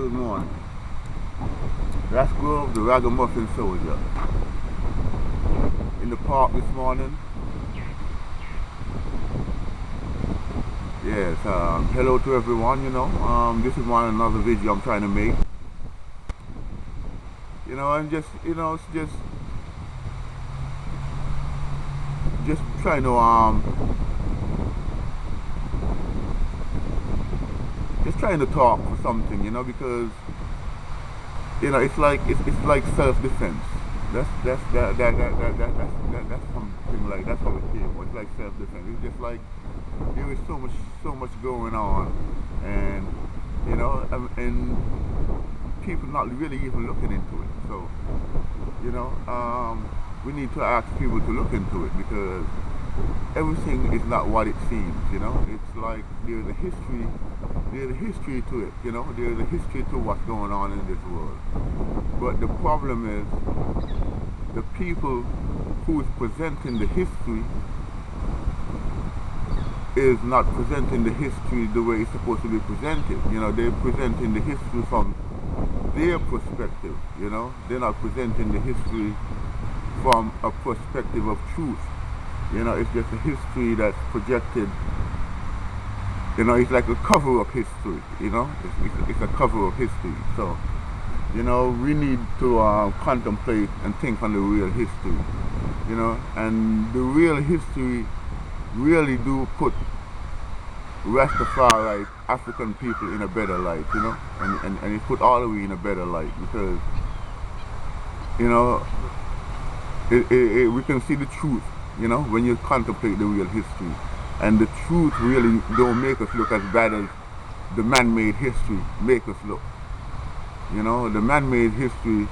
Good morning. That's Grove, the ragamuffin soldier. In the park this morning. Yes, hello to everyone, this is another video I'm trying to make. And just trying to, just trying to talk for something, because it's like self-defense. That's something like that's how it came. It's like self-defense. It's just like there is so much going on, and and people not really even looking into it. So we need to ask people to look into it because everything is not what it seems. It's like there's a history to it. There's a history to what's going on in this world. But the problem is the people who is presenting the history is not presenting the history the way it's supposed to be presented. They're presenting the history from their perspective. They're not presenting the history from a perspective of truth. It's just a history that's projected. It's like a cover-up history. It's a cover-up history. So, we need to contemplate and think on the real history. And the real history really do put Rastafari African people in a better light, and it put all of we in a better light because, we can see the truth, when you contemplate the real history. And the truth really don't make us look as bad as the man-made history make us look. The man-made history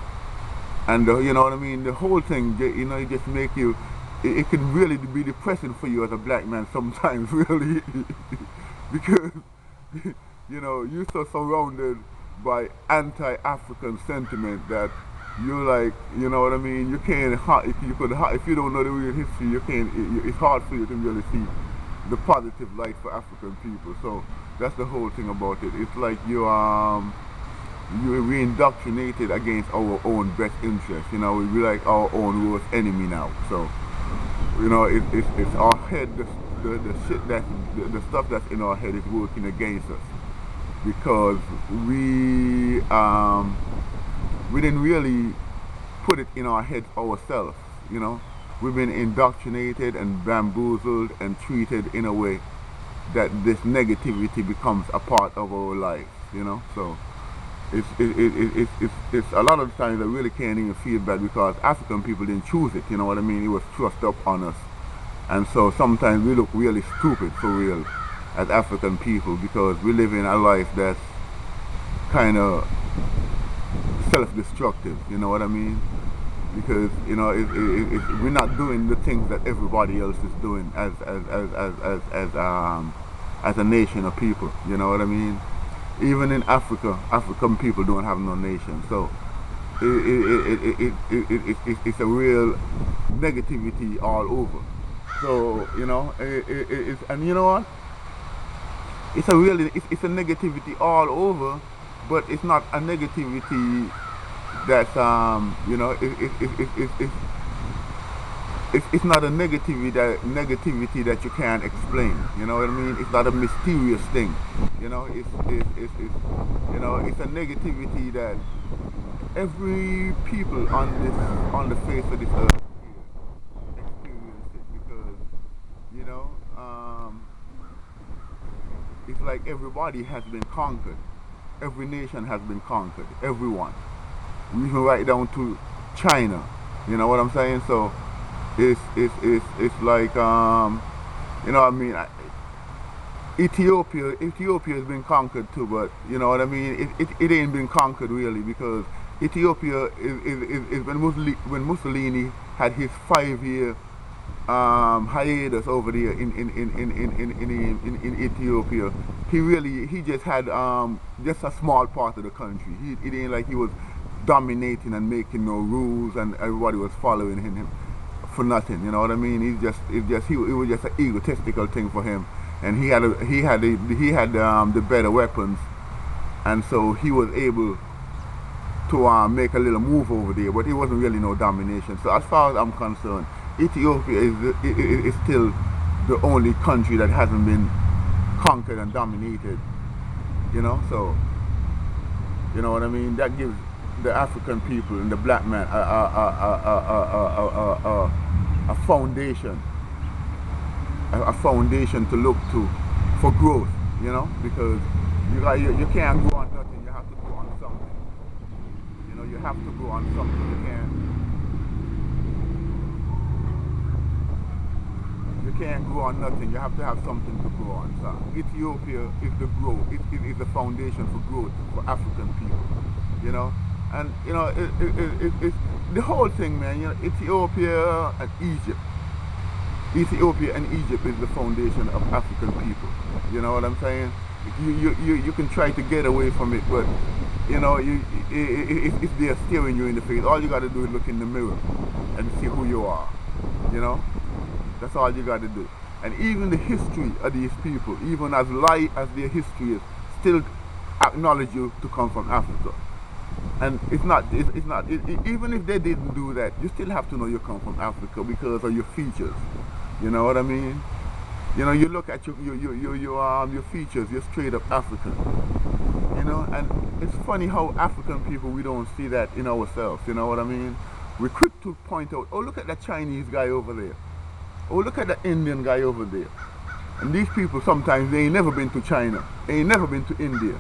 and the whole thing, it just make you, it can really be depressing for you as a black man sometimes, really, because you're so surrounded by anti-African sentiment that you're like, you can't, if you don't know the real history, you can't, it's hard for you to really see the positive light for African people. So that's the whole thing about it. It's like you're indoctrinated against our own best interest. We're like our own worst enemy now. So it's our head, the shit the stuff that's in our head is working against us because we didn't really put it in our heads ourselves. We've been indoctrinated and bamboozled and treated in a way that this negativity becomes a part of our lives. So it's a lot of times I really can't even feel bad because African people didn't choose it. You know what I mean? It was thrust up on us, and so sometimes we look really stupid for real as African people because we live in a life that's kind of self-destructive. You know what I mean? Because we're not doing the things that everybody else is doing as a nation of people. You know what I mean? Even in Africa, African people don't have no nation. So it's a real negativity all over. So and you know what? It's a negativity all over, but it's not a negativity that's it's not a negativity that you can't explain. You know what I mean? It's not a mysterious thing. It's a negativity that every people on the face of this earth experience it because it's like everybody has been conquered. Every nation has been conquered. Everyone. Even right down to China. You know what I'm saying? So it's like Ethiopia has been conquered too, but you know what I mean? It ain't been conquered really because Ethiopia is when Mussolini had his 5-year hiatus over there in Ethiopia. He just had just a small part of the country. It ain't like he was dominating and making no rules and everybody was following him for nothing. You know what I mean? It was just an egotistical thing for him, and he had the better weapons and so he was able to make a little move over there, but it wasn't really no domination. So as far as I'm concerned, Ethiopia is still the only country that hasn't been conquered and dominated. So you know what I mean. That gives the African people and the black man a foundation, a foundation to look to for growth. Because you can't go on nothing. You have to go on something. You have to go on something. You can't go on nothing. You have to have something to go on. So Ethiopia is the growth. It is the foundation for growth for African people. And it's the whole thing, man. Ethiopia and Egypt. Ethiopia and Egypt is the foundation of African people. You know what I'm saying? You can try to get away from it, but if they're staring you in the face, all you got to do is look in the mirror and see who you are. That's all you got to do. And even the history of these people, even as light as their history is, still acknowledge you to come from Africa. And even if they didn't do that, you still have to know you come from Africa because of your features. You know what I mean? You look at your features, you're straight up African. And it's funny how African people, we don't see that in ourselves. You know what I mean? We're quick to point out, oh, look at that Chinese guy over there. Oh, look at that Indian guy over there. And these people, sometimes they ain't never been to China. They ain't never been to India.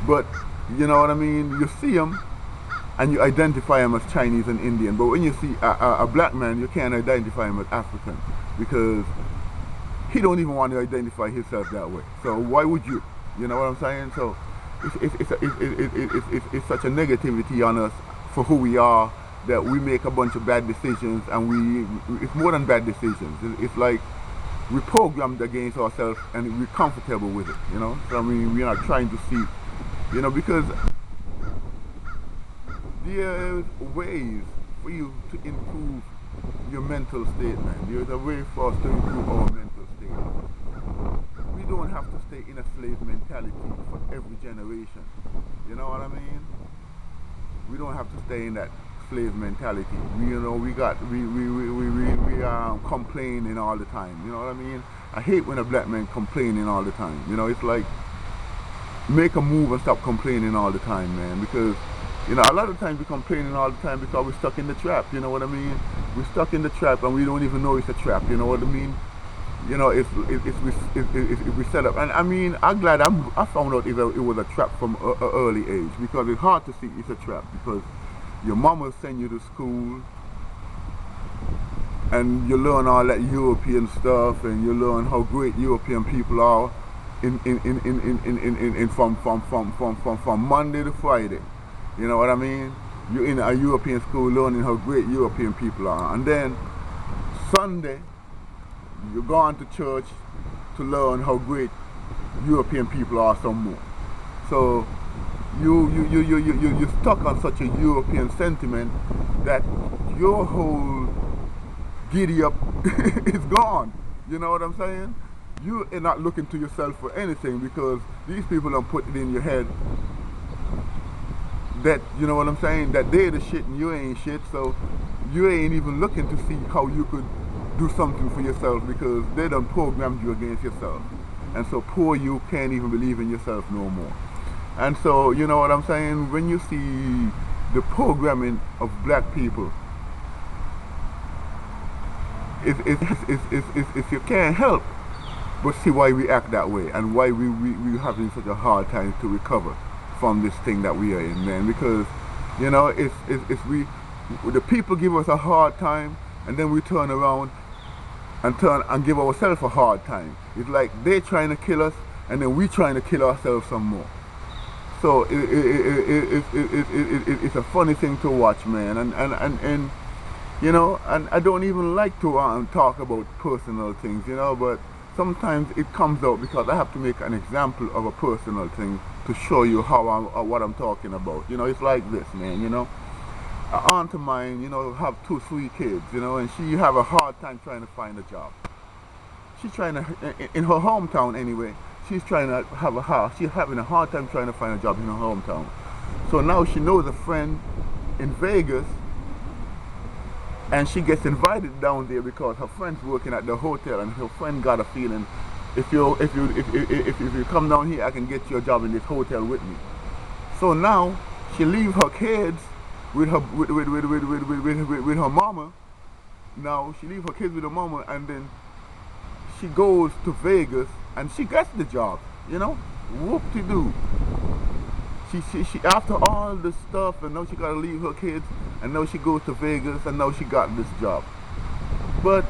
But, you know what I mean? You see them and you identify them as Chinese and Indian. But when you see a black man, you can't identify him as African because he don't even want to identify himself that way. So why would you? You know what I'm saying? So it's such a negativity on us for who we are that we make a bunch of bad decisions, and it's more than bad decisions. It's like we programmed against ourselves and we're comfortable with it. So I mean, we're not trying to see, because there's ways for you to improve your mental state, man. There's a way for us to improve our mental state. We don't have to stay in a slave mentality for every generation. You know what I mean? We don't have to stay in that slave mentality. We complaining all the time. You know what I mean? I hate when a black man complaining all the time. It's like, make a move and stop complaining all the time, man. Because a lot of times we're complaining all the time because we're stuck in the trap. You know what I mean? We're stuck in the trap and we don't even know it's a trap. You know what I mean? If we set up, and I mean, I'm glad I found out it was a trap from an early age, because it's hard to see it's a trap because your mom will send you to school and you learn all that European stuff and you learn how great European people are from Monday to Friday. You know what I mean? You're in a European school learning how great European people are, and then Sunday you go on to church to learn how great European people are some more. So you're stuck on such a European sentiment that your whole giddy up is gone. You know what I'm saying? You are not looking to yourself for anything because these people don't put it in your head that, you know what I'm saying, that they're the shit and you ain't shit. So you ain't even looking to see how you could do something for yourself because they done programmed you against yourself. And so poor you can't even believe in yourself no more. And so, you know what I'm saying, when you see the programming of black people, if you can't help but see why we act that way and why we having such a hard time to recover from this thing that we are in, man. Because, if the people give us a hard time and then we turn around and give ourselves a hard time. It's like they're trying to kill us and then we trying to kill ourselves some more. So it's a funny thing to watch, man. And I don't even like to talk about personal things, but sometimes it comes out because I have to make an example of a personal thing to show you what I'm talking about. It's like this, man. An aunt of mine, have 2 sweet kids, and she have a hard time trying to find a job. She's trying to, in her hometown anyway, she's trying to have a house. She's having a hard time trying to find a job in her hometown. So now she knows a friend in Vegas, and she gets invited down there because her friend's working at the hotel, and her friend got a feeling, if you come down here, I can get you a job in this hotel with me. So now she leaves her kids with her mama. Now she leaves her kids with her mama, and then she goes to Vegas and she gets the job. You know, whoop-de-doo. She after all this stuff, and now she gotta leave her kids, and now she goes to Vegas, and now she got this job. But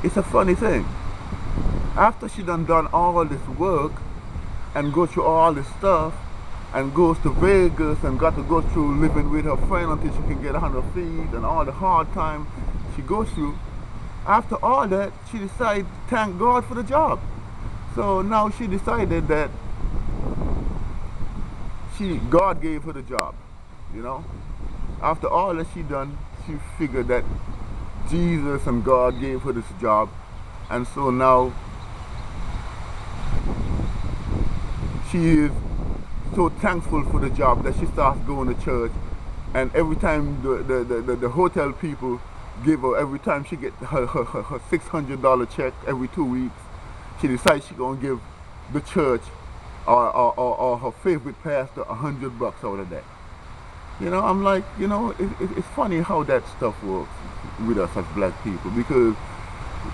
it's a funny thing. After she done all this work and go through all this stuff, and goes to Vegas and got to go through living with her friend until she can get on her feet and all the hard time she goes through, after all that, she decided to thank God for the job. So now she decided that God gave her the job, you know. After all that she done, she figured that Jesus and God gave her this job, and so now she is so thankful for the job that she starts going to church, and every time the hotel people give her, every time she get her $600 check every 2 weeks, she decides she's gonna give the church or her favorite pastor $100 out of that. You know, I'm like, you know, it's funny how that stuff works with us as black people, because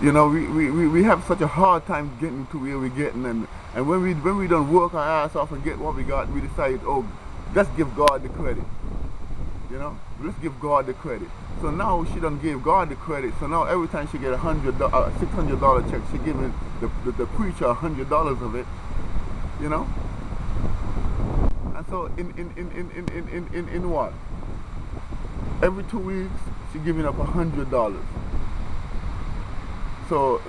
you know, we have such a hard time getting to where we're getting, and when we don't work our ass off and get what we got, we decide, oh, let's give God the credit. You know, let's give God the credit. So now she done gave God the credit. So now every time she get a $600 check, she giving the preacher $100 of it. You know, and so in what? Every 2 weeks she giving up $100. So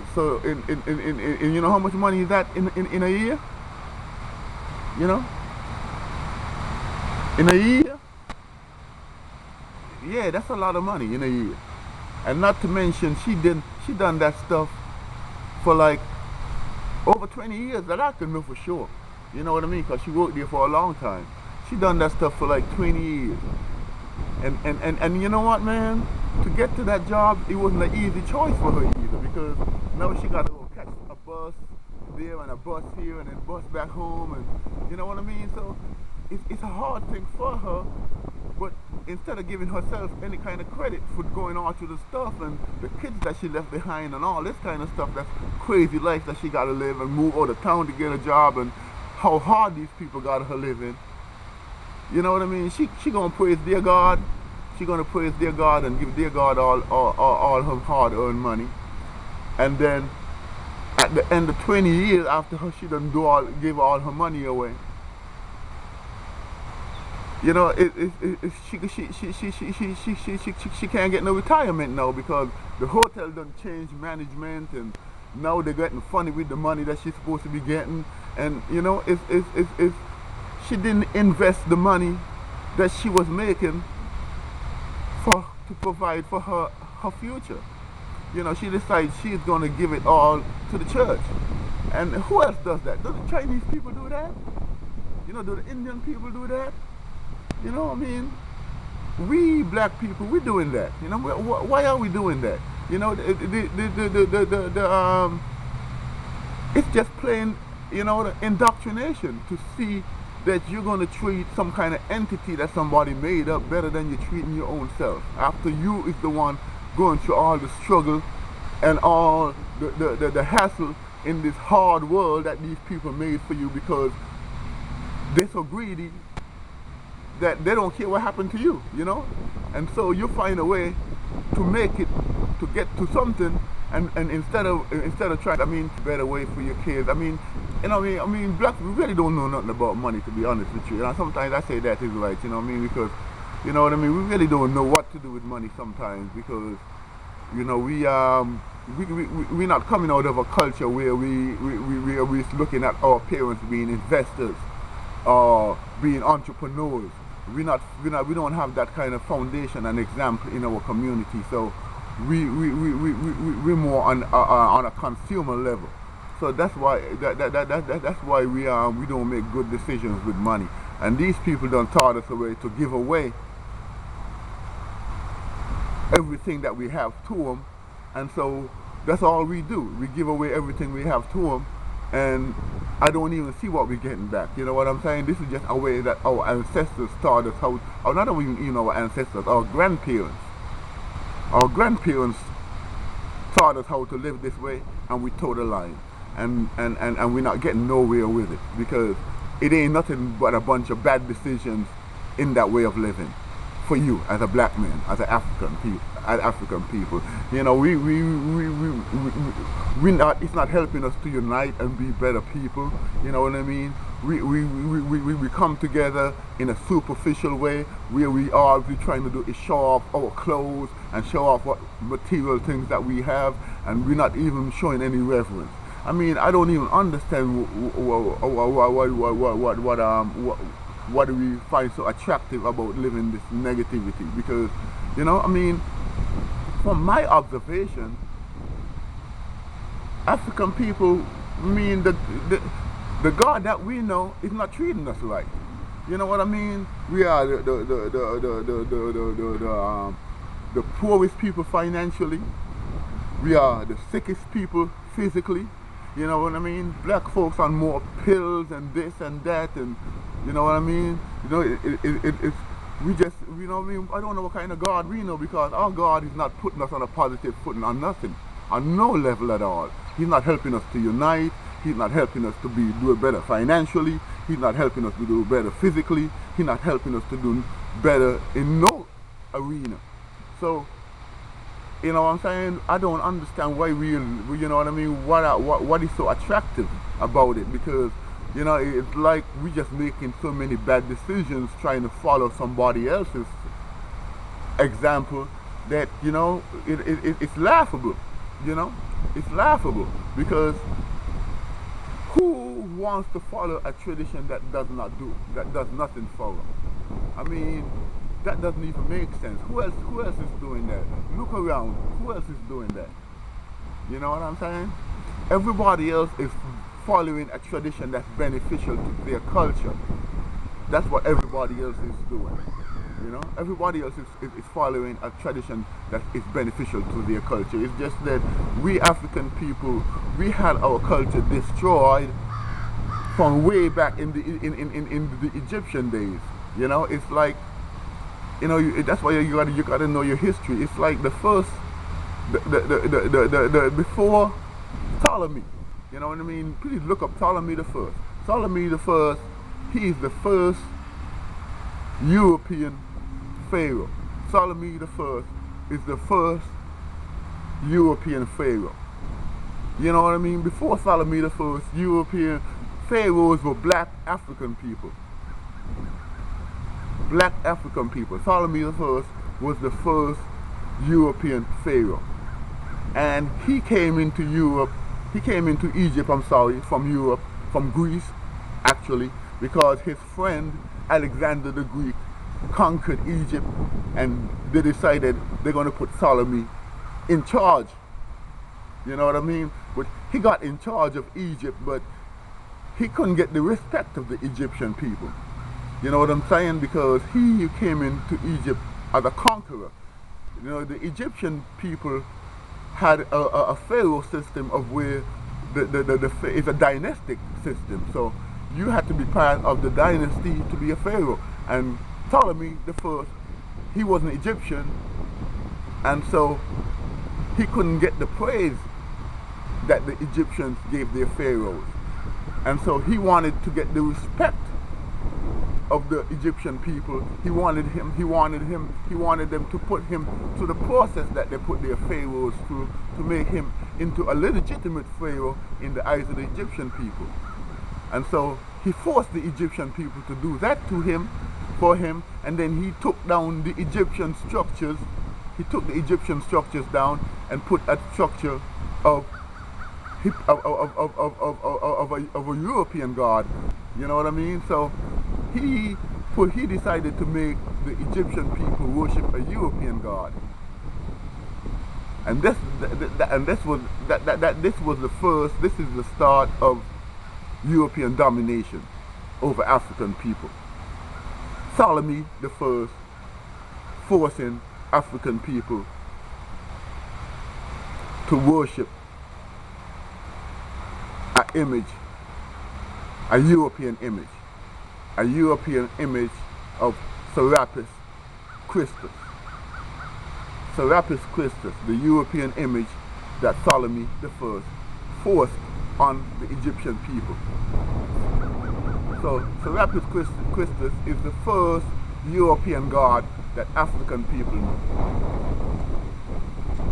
in you know how much money is that in a year? You know? In a year? Yeah, that's a lot of money in a year. And not to mention she done that stuff for like over 20 years that I can know for sure. You know what I mean? Because she worked there for a long time. She done that stuff for like 20 years. And you know what, man? To get to that job, it wasn't an easy choice for her either, because now she got to go catch a bus there and a bus here and then bus back home, and you know what I mean? So it's a hard thing for her, but instead of giving herself any kind of credit for going all through the stuff and the kids that she left behind and all this kind of stuff, that's crazy life that she got to live and move out of town to get a job, and how hard these people got her living. You know what I mean? She gonna praise their God. She gonna praise their God and give their God all her hard-earned money. And then at the end of 20 years after her, she done gave all her money away. You know, she can't get no retirement now because the hotel done changed management, and now they're getting funny with the money that she's supposed to be getting. And you know, if she didn't invest the money that she was making to provide for her future. You know, she decides she's going to give it all to the church. And who else does that? Do the Chinese people do that? You know, do the Indian people do that? You know what I mean? We black people, we're doing that. You know, why are we doing that? You know, it's just plain, you know, the indoctrination to see that you're going to treat some kind of entity that somebody made up better than you're treating your own self. After you is the one going through all the struggle and all the hassle in this hard world that these people made for you, because they're so greedy that they don't care what happened to you, you know? And so you find a way to make it, to get to something, and instead of trying, I mean, better way for your kids. I mean, you know, I mean, black people really don't know nothing about money, to be honest with you. And sometimes I say that is right, you know what I mean? Because, you know what I mean, we really don't know what to do with money sometimes, because, you know, we're not coming out of a culture where we're looking at our parents being investors or being entrepreneurs. We don't have that kind of foundation and example in our community. So we're more on a consumer level. So that's why we don't make good decisions with money. And these people don't taught us a way to give away everything that we have to them, and so that's all we do. We give away everything we have to them, and I don't even see what we're getting back. You know what I'm saying? This is just a way that our ancestors taught us how, or not even our ancestors, our grandparents taught us how to live this way, and we toe the line, and we're not getting nowhere with it because it ain't nothing but a bunch of bad decisions in that way of living for you as a black man, as an African people. You know, we not, it's not helping us to unite and be better people. You know what I mean? We come together in a superficial way where we're trying to do is show off our clothes and show off what material things that we have, and we're not even showing any reverence. I mean, I don't even understand what do we find so attractive about living this negativity, because, you know, I mean, from my observation, African people, I mean, the God that we know is not treating us right. You know what I mean? We are the poorest people financially. We are the sickest people physically. You know what I mean? Black folks on more pills and this and that, and you know what I mean? You know, it's we just, you know what I mean? I don't know what kind of God we know, because our God is not putting us on a positive footing on nothing, on no level at all. He's not helping us to unite. He's not helping us to do better financially. He's not helping us to do better physically. He's not helping us to do better in no arena. So, you know what I'm saying? I don't understand why you know what I mean? What is so attractive about it? Because, you know, it's like we just making so many bad decisions trying to follow somebody else's example that, you know, it's laughable. You know, it's laughable because who wants to follow a tradition that does nothing for them? I mean, that doesn't even make sense. Who else is doing that? Look around. Who else is doing that? You know what I'm saying? Everybody else is following a tradition that's beneficial to their culture. That's what everybody else is doing. You know, everybody else is following a tradition that is beneficial to their culture. It's just that we African people, we had our culture destroyed from way back in the Egyptian days. You know, it's like, you know, that's why you gotta know your history. It's like the first, the before Ptolemy. You know what I mean? Please look up Ptolemy the First. Ptolemy the First, he is the first European pharaoh. Ptolemy the First is the first European pharaoh. You know what I mean? Before Ptolemy the First, European pharaohs were black African people. Black African people. Ptolemy the First was the first European pharaoh, and he came into Europe. He came into Egypt. I'm sorry, from Europe, from Greece, actually, because his friend Alexander the Greek conquered Egypt, and they decided they're going to put Ptolemy in charge. You know what I mean? But he got in charge of Egypt, but he couldn't get the respect of the Egyptian people. You know what I'm saying? Because he came into Egypt as a conqueror. You know, the Egyptian people had a pharaoh system of where it's a dynastic system. So you had to be part of the dynasty to be a pharaoh. And Ptolemy the First, he was an Egyptian, and so he couldn't get the praise that the Egyptians gave their pharaohs. And so he wanted to get the respect of the Egyptian people. He wanted them to put him to the process that they put their pharaohs through to make him into a legitimate pharaoh in the eyes of the Egyptian people. And so he forced the Egyptian people to do that for him, and then he took down the Egyptian structures. He took the Egyptian structures down and put a structure of a European god. You know what I mean? So he decided to make the Egyptian people worship a European god. And this was the first. This is the start of European domination over African people. Ptolemy the first forcing African people to worship an image, a European image of Serapis Christus. Serapis Christus, the European image that Ptolemy the first forced on the Egyptian people. So Serapis Christus is the first European god that African people know.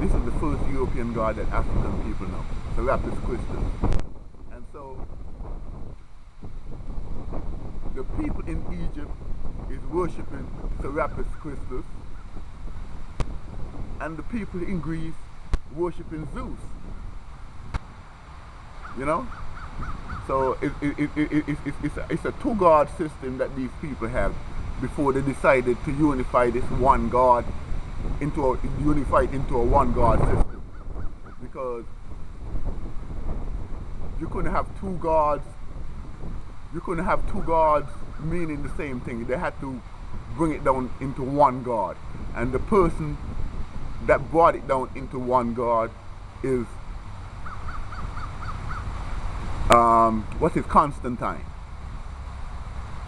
This is the first European god that African people know, Serapis Christus. And so the people in Egypt is worshipping Serapis Christus, and the people in Greece worshipping Zeus. You know? So it's a two-god system that these people have before they decided to unify this one god into a one god system. Because you couldn't have two gods meaning the same thing. They had to bring it down into one god. And the person that brought it down into one god is Constantine.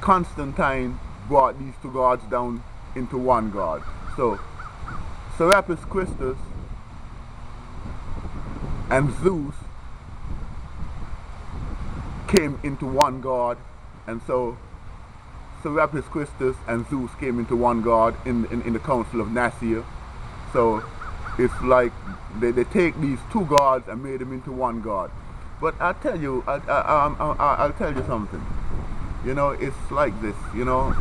Constantine brought these two gods down into one god. So Serapis Christus and Zeus came into one god, and so Serapis Christus and Zeus came into one god in the Council of Nicaea. So it's like they take these two gods and made them into one god. But I'll tell you something. You know, it's like this. You know,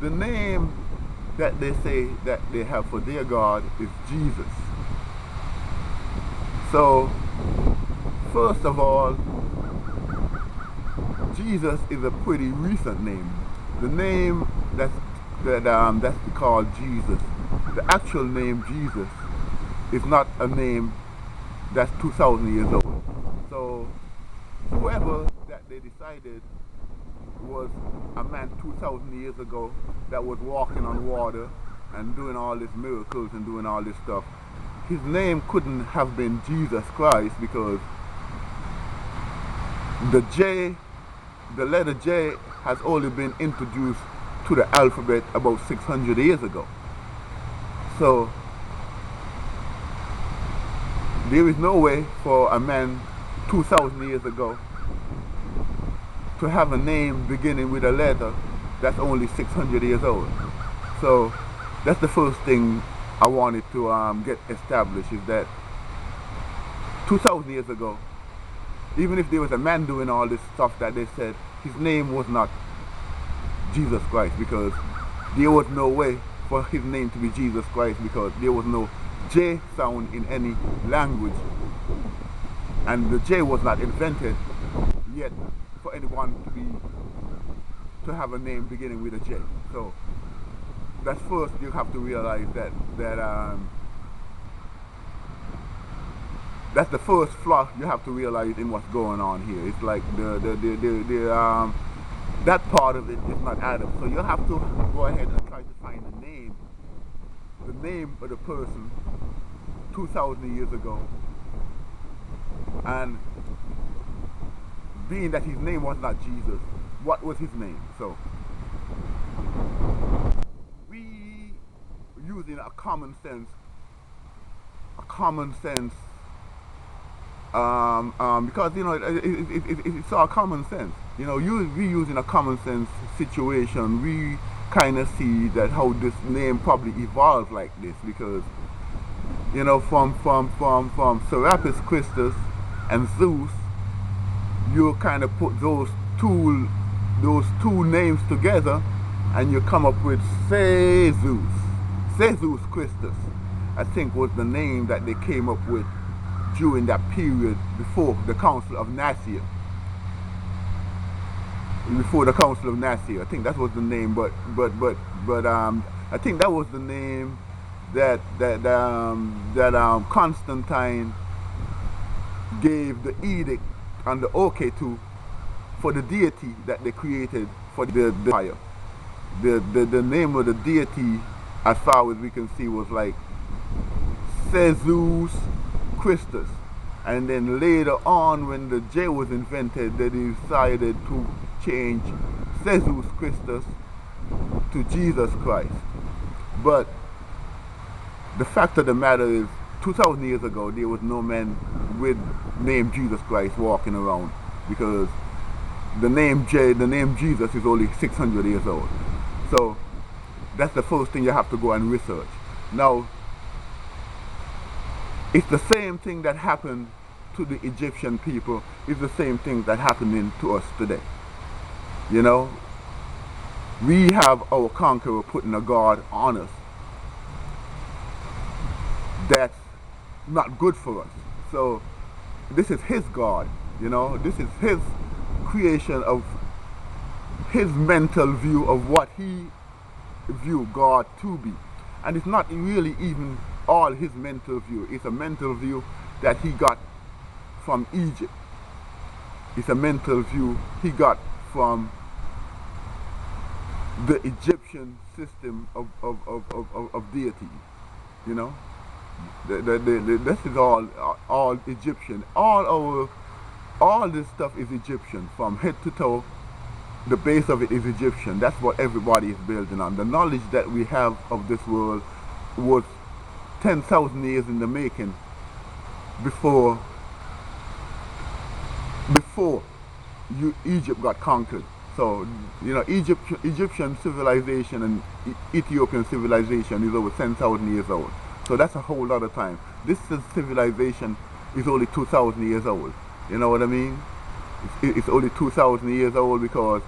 the name that they say that they have for their god is Jesus. So first of all, Jesus is a pretty recent name. The name that's called Jesus, the actual name Jesus, is not a name that's 2,000 years old. So whoever that they decided was a man 2,000 years ago that was walking on water and doing all these miracles and doing all this stuff, his name couldn't have been Jesus Christ, because the letter J has only been introduced to the alphabet about 600 years ago. So there is no way for a man 2,000 years ago to have a name beginning with a letter that's only 600 years old. So that's the first thing I wanted to get established, is that 2,000 years ago, even if there was a man doing all this stuff that they said, his name was not Jesus Christ, because there was no way for his name to be Jesus Christ, because there was no J sound in any language, and the J was not invented yet for anyone to have a name beginning with a J. So that's first you have to realize that that's the first flaw you have to realize in what's going on here. It's like that part of it is not added. So you have to go ahead and try to find the name of the person 2,000 years ago, and being that his name was not Jesus, what was his name? So we using a common sense, because, you know, it's all common sense. You know, we using a common sense situation, we kind of see that how this name probably evolved like this, because, you know, from Serapis Christus and Zeus, you kind of put those two names together, and you come up with Zeus Christus, I think, was the name that they came up with during that period before the Council of Nicaea. I think that was the name, but I think that was the name that Constantine gave the edict and the okay to for the deity that they created for the fire. The name of the deity, as far as we can see, was like Jesus Christus. And then later on, when the J was invented, they decided to change Jesus Christus to Jesus Christ. But the fact of the matter is, 2,000 years ago, there was no man with name Jesus Christ walking around, because the name Jesus is only 600 years old. So that's the first thing you have to go and research. Now, it's the same thing that happened to the Egyptian people. It's the same thing that happening to us today. You know, we have our conqueror putting a guard on us that's not good for us. So this is his God, you know, this is his creation of his mental view of what he view God to be. And it's not really even all his mental view. It's a mental view that he got from Egypt. It's a mental view he got from the Egyptian system of deity, you know. This is all Egyptian. All this stuff is Egyptian from head to toe. The base of it is Egyptian. That's what everybody is building on. The knowledge that we have of this world was 10,000 years in the making before Egypt got conquered. So, you know, Egyptian civilization and Ethiopian civilization is over 10,000 years old. So that's a whole lot of time. This civilization is only 2,000 years old. You know what I mean? It's only 2,000 years old because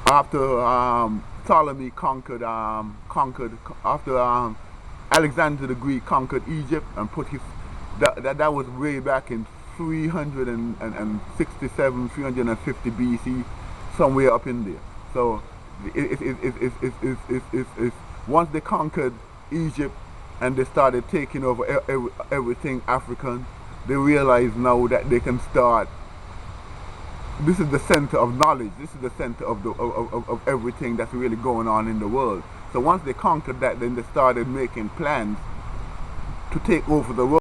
after Ptolemy conquered, after Alexander the Greek conquered Egypt and put his, that was way back in 367, 350 BC, somewhere up in there. So once they conquered Egypt and they started taking over everything African, they realized now that they can start. This is the center of knowledge. This is the center of everything that's really going on in the world. So once they conquered that, then they started making plans to take over the world.